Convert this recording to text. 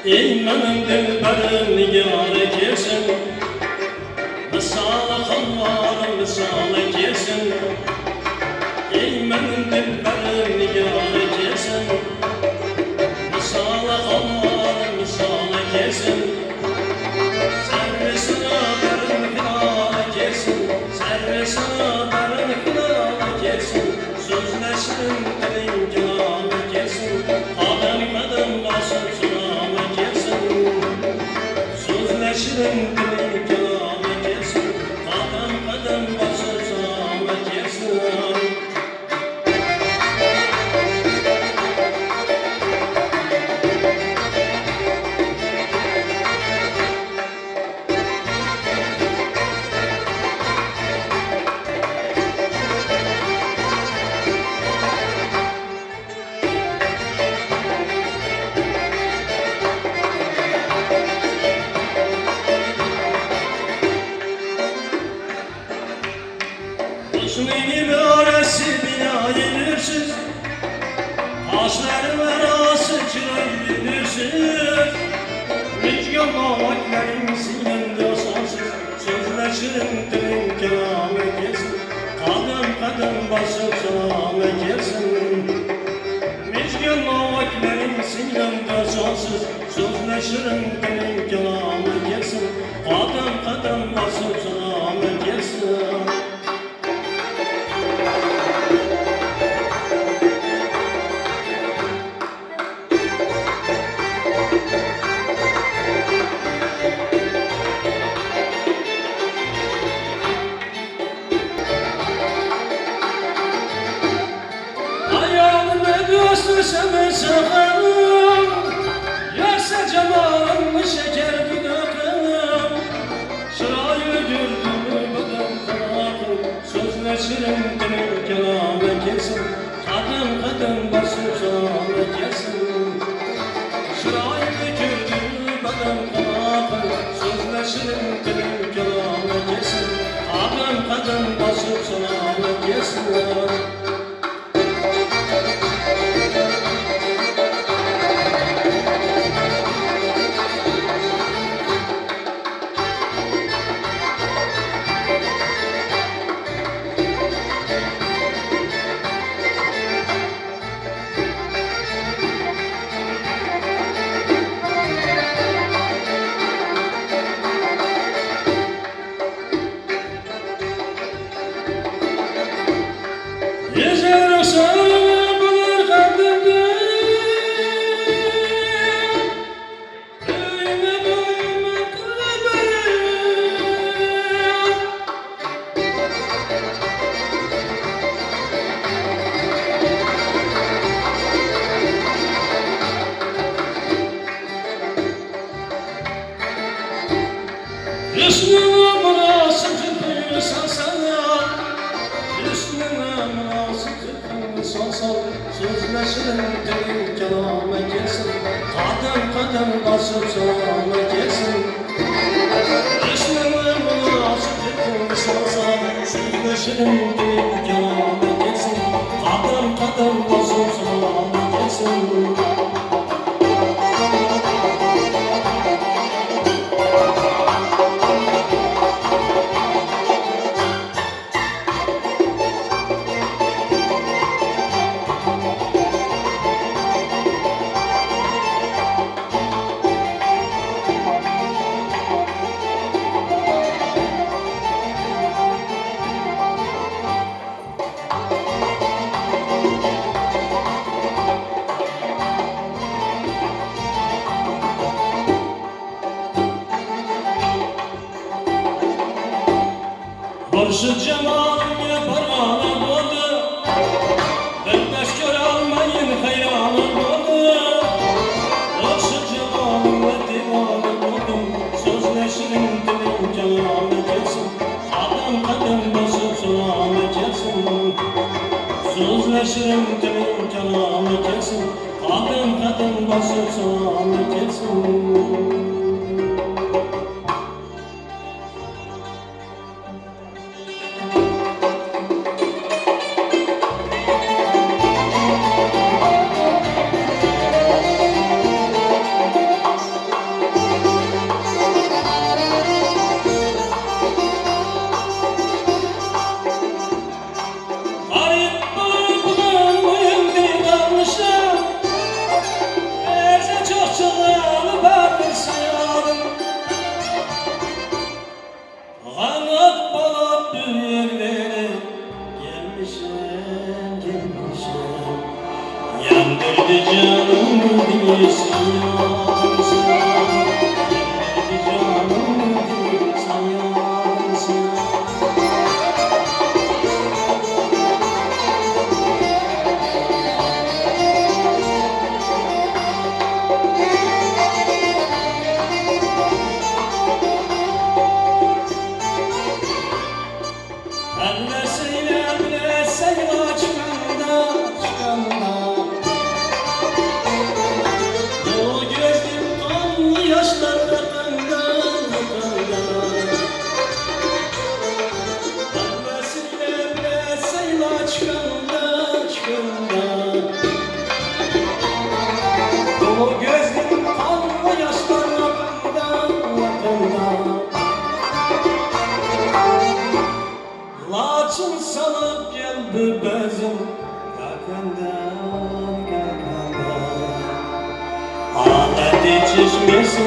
ey menim dilberim nigâre kesin, misal halvarım misal kesin, ey menim dilberim nigâre kesin, misal halvarım misal kesin, servisine berin hilal kesin, servisine berin hilal kesin, sözleşin dilin kelamı kesin, kadem kadem basıp sunamı kesin, sözleşin dilin kelamı kesin, kadem kadem basıp sunamı kesin. Hüsnü ibaresi bina yenirsiz, taşların arası çırayınırsız, mücgan mavaklerin sinende sonsuz, sözleşirin dilin kelamı kesin, kadem kadem basıp selamı kesin. Mücgan mavaklerin sinende sonsuz, sözleşirin dilin kelamı kesin, kadem kadem basıp selamı kesin. Seme sakın, yerse cemalım şeker dudakım, şırayı gördüm beden kanakım, sözleşirim dilin kelamı kesin, kadem kadem basıp selamı kesin. Şırayı gördüm beden kanakım, sözleşirim dilin kelamı kesin, kadem kadem basıp selamı kesin. Yezer sana bular kadimde, köyüne boyuma kalbim. Üstüne münasip çıkıyorsan sana, üstüne münasip çıkıyorsan sana, sözleşirim dilin kelamı kesin, kadem kadem basıp selamı kesin. Üstüne münasip çıkıyorsan sana, sözleşirim dilin kelamı kesin, kadem kadem basıp selamı kesin. Barışık cemalım yapar ağlar oldu, bekleş gör almayın hayranım oldu. Barışık cemalımla divanım oldum, sözleşirim dilin kelamı kesin, kadem kadem basıp selamı kesin. Sözleşirim dilin kelamı kesin, kadem kadem basıp selamı kesin. verdi canım diye sanıyorum sana. Verdi canım diye sanıyorum sana. Ellesiyle bile sayla çıkanda, çıkanda. O gözüm kanlı yaşlarla kanda, kanda. Ellesiyle bile sayla çıkanda, çıkanda. O gözüm kanlı yaşlarla kanda, kanda. Laçın salıp geldi bezim Kakandan, kakandan Ağladı çeşmesi